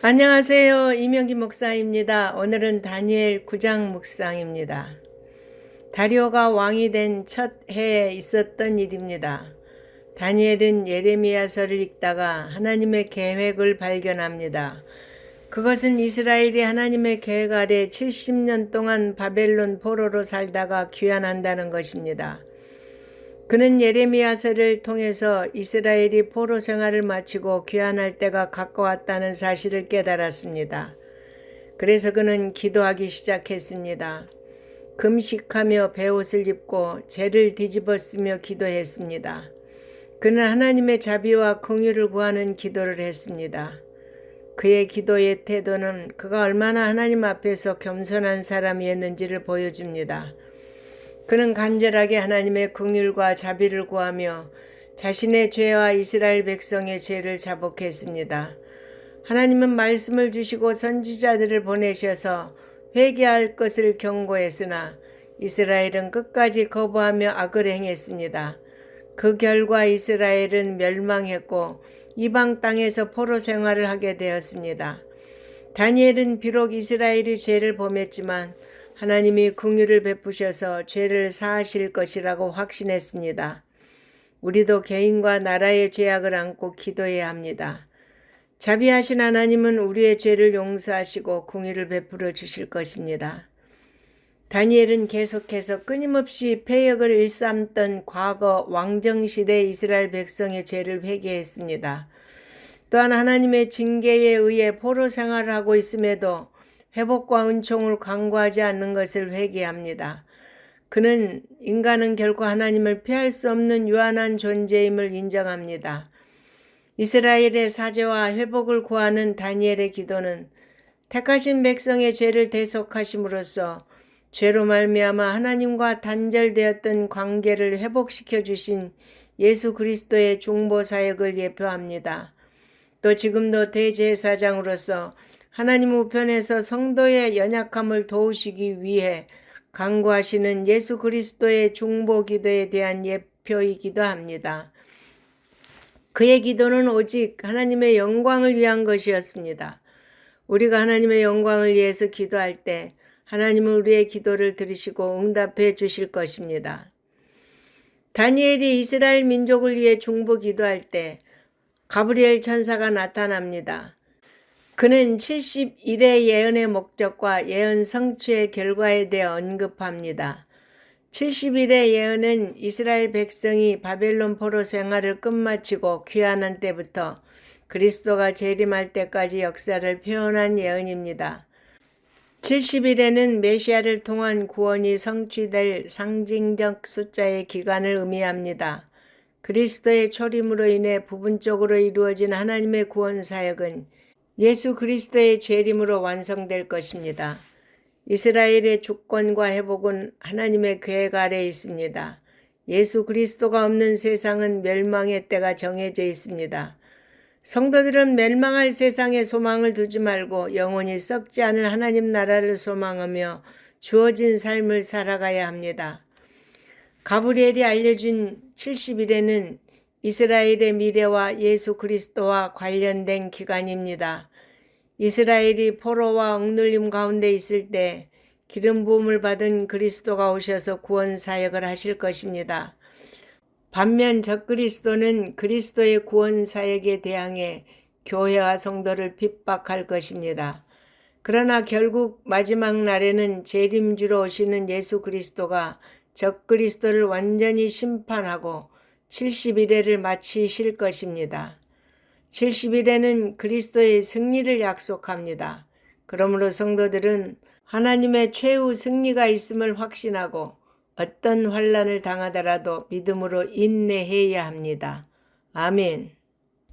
안녕하세요. 이명기 목사입니다. 오늘은 다니엘 9장 묵상입니다. 다리오가 왕이 된 첫 해에 있었던 일입니다. 다니엘은 예레미야서를 읽다가 하나님의 계획을 발견합니다. 그것은 이스라엘이 하나님의 계획 아래 70년 동안 바벨론 포로로 살다가 귀환한다는 것입니다. 그는 예레미야서를 통해서 이스라엘이 포로 생활을 마치고 귀환할 때가 가까웠다는 사실을 깨달았습니다. 그래서 그는 기도하기 시작했습니다. 금식하며 베옷을 입고 재를 뒤집어 쓰며 기도했습니다. 그는 하나님의 자비와 긍휼을 구하는 기도를 했습니다. 그의 기도의 태도는 그가 얼마나 하나님 앞에서 겸손한 사람이었는지를 보여줍니다. 그는 간절하게 하나님의 긍휼과 자비를 구하며 자신의 죄와 이스라엘 백성의 죄를 자복했습니다. 하나님은 말씀을 주시고 선지자들을 보내셔서 회개할 것을 경고했으나 이스라엘은 끝까지 거부하며 악을 행했습니다. 그 결과 이스라엘은 멸망했고 이방 땅에서 포로 생활을 하게 되었습니다. 다니엘은 비록 이스라엘이 죄를 범했지만 하나님이 긍휼을 베푸셔서 죄를 사하실 것이라고 확신했습니다. 우리도 개인과 나라의 죄악을 안고 기도해야 합니다. 자비하신 하나님은 우리의 죄를 용서하시고 긍휼을 베풀어 주실 것입니다. 다니엘은 계속해서 끊임없이 패역을 일삼던 과거 왕정시대 이스라엘 백성의 죄를 회개했습니다. 또한 하나님의 징계에 의해 포로 생활을 하고 있음에도 회복과 은총을 간구하지 않는 것을 회개합니다. 그는 인간은 결코 하나님을 피할 수 없는 유한한 존재임을 인정합니다. 이스라엘의 사죄와 회복을 구하는 다니엘의 기도는 택하신 백성의 죄를 대속하심으로써 죄로 말미암아 하나님과 단절되었던 관계를 회복시켜 주신 예수 그리스도의 중보 사역을 예표합니다. 또 지금도 대제사장으로서 하나님 우편에서 성도의 연약함을 도우시기 위해 간구하시는 예수 그리스도의 중보 기도에 대한 예표이기도 합니다. 그의 기도는 오직 하나님의 영광을 위한 것이었습니다. 우리가 하나님의 영광을 위해서 기도할 때 하나님은 우리의 기도를 들으시고 응답해 주실 것입니다. 다니엘이 이스라엘 민족을 위해 중보 기도할 때 가브리엘 천사가 나타납니다. 그는 70일의 예언의 목적과 예언 성취의 결과에 대해 언급합니다. 70일의 예언은 이스라엘 백성이 바벨론 포로 생활을 끝마치고 귀환한 때부터 그리스도가 재림할 때까지 역사를 표현한 예언입니다. 70일에는 메시아를 통한 구원이 성취될 상징적 숫자의 기간을 의미합니다. 그리스도의 초림으로 인해 부분적으로 이루어진 하나님의 구원 사역은 예수 그리스도의 재림으로 완성될 것입니다. 이스라엘의 주권과 회복은 하나님의 계획 아래에 있습니다. 예수 그리스도가 없는 세상은 멸망의 때가 정해져 있습니다. 성도들은 멸망할 세상에 소망을 두지 말고 영원히 썩지 않을 하나님 나라를 소망하며 주어진 삶을 살아가야 합니다. 가브리엘이 알려준 70일에는 이스라엘의 미래와 예수 그리스도와 관련된 기간입니다. 이스라엘이 포로와 억눌림 가운데 있을 때 기름 부음을 받은 그리스도가 오셔서 구원 사역을 하실 것입니다. 반면 적그리스도는 그리스도의 구원 사역에 대항해 교회와 성도를 핍박할 것입니다. 그러나 결국 마지막 날에는 재림주로 오시는 예수 그리스도가 적그리스도를 완전히 심판하고 70일회를 마치실 것입니다. 70일에는 그리스도의 승리를 약속합니다. 그러므로 성도들은 하나님의 최후 승리가 있음을 확신하고 어떤 환난을 당하더라도 믿음으로 인내해야 합니다. 아멘.